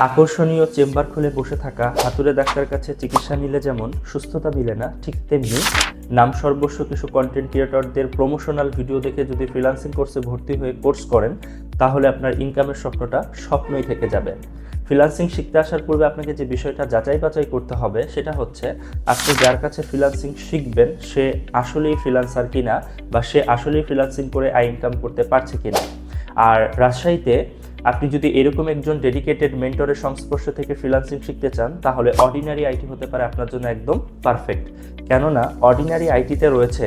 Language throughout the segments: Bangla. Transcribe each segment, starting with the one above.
আকর্ষণীয় চেম্বার খুলে বসে থাকা হাতুড়ে ডাক্তার কাছে চিকিৎসা নিলে যেমন সুস্থতা মিলে না, ঠিক তেমনি নাম সর্বস্ব কিছু কন্টেন্ট ক্রিয়েটরদের প্রমোশনাল ভিডিও দেখে যদি ফ্রিল্যান্সিং কোর্সে ভর্তি হয়ে কোর্স করেন, তাহলে আপনার ইনকামের স্বপ্নটা স্বপ্নই থেকে যাবে। ফ্রিল্যান্সিং শিখতে আসার পূর্বে আপনাকে যে বিষয়টা যাচাই বাছাই করতে হবে সেটা হচ্ছে আপনি যার কাছে ফ্রিল্যান্সিং শিখবেন সে আসলেই ফ্রিল্যান্সার কিনা, বা সে আসলেই ফ্রিল্যান্সিং করে আয় ইনকাম করতে পারছে কিনা। আর রাজশাহীতে আপনি যদি এরকম একজন ডেডিকেটেড মেন্টরের সংস্পর্শ থেকে ফ্রিল্যান্সিং শিখতে চান, তাহলে অর্ডিনারি আইটি হতে পারে আপনার জন্য একদম পারফেক্ট। কেননা অর্ডিনারি আইটিতে রয়েছে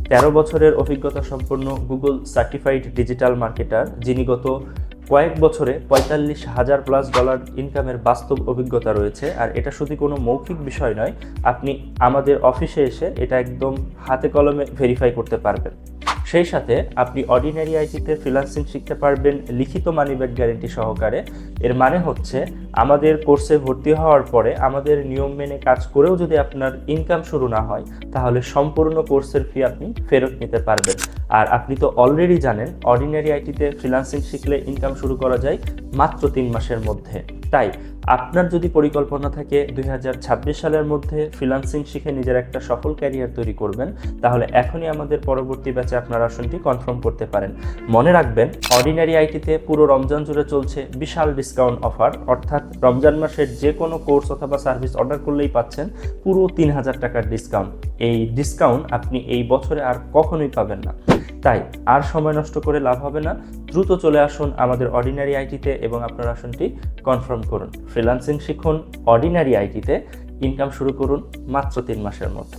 13 বছরের অভিজ্ঞতা সম্পন্ন গুগল সার্টিফাইড ডিজিটাল মার্কেটার, যিনি গত কয়েক বছরে $45,000+ ইনকামের বাস্তব অভিজ্ঞতা রয়েছে। আর এটা শুধু কোনো মৌখিক বিষয় নয়, আপনি আমাদের অফিসে এসে এটা একদম হাতে কলমে ভেরিফাই করতে পারবেন। সেই সাথে আপনি অর্ডিনারি আইটিতে ফ্রিল্যান্সিং শিখতে পারবেন লিখিত মানিব্যাগ গ্যারেন্টি সহকারে। এর মানে হচ্ছে আমাদের কোর্সে ভর্তি হওয়ার পরে আমাদের নিয়ম মেনে কাজ করেও যদি আপনার ইনকাম শুরু না হয়, তাহলে সম্পূর্ণ কোর্সের ফি আপনি ফেরত নিতে পারবেন। আর আপনি তো অলরেডি জানেন অর্ডিনারি আইটিতে ফ্রিল্যান্সিং শিখলে ইনকাম শুরু করা যায় মাত্র 3 মাসের মধ্যে। তাই আপনার যদি পরিকল্পনা থাকে 2026 সালের মধ্যে ফ্রিল্যান্সিং শিখে নিজের একটা সফল ক্যারিয়ার তৈরি করবেন, তাহলে এখনই আমাদের পরবর্তী ব্যাচে আপনার আসনটি কনফার্ম করতে পারেন। মনে রাখবেন, অর্ডিনারি আইটিতে পুরো রমজান জুড়ে চলছে বিশাল ডিসকাউন্ট অফার, অর্থাৎ রমজান মাসের যে কোনো কোর্স অথবা সার্ভিস অর্ডার করলেই পাচ্ছেন পুরো 3000 টাকার ডিসকাউন্ট। এই ডিসকাউন্ট আপনি এই বছরে আর কখনোই পাবেন না। তাই আর সময় নষ্ট করে লাভ হবে না, দ্রুত চলে আসুন আমাদের অর্ডিনারি আইটিতে এবং আপনার আসনটি কনফার্ম করুন। ফ্রিল্যান্সিং শিখুন অর্ডিনারি আইটিতে, ইনকাম শুরু করুন মাত্র 3 মাসের মধ্যে।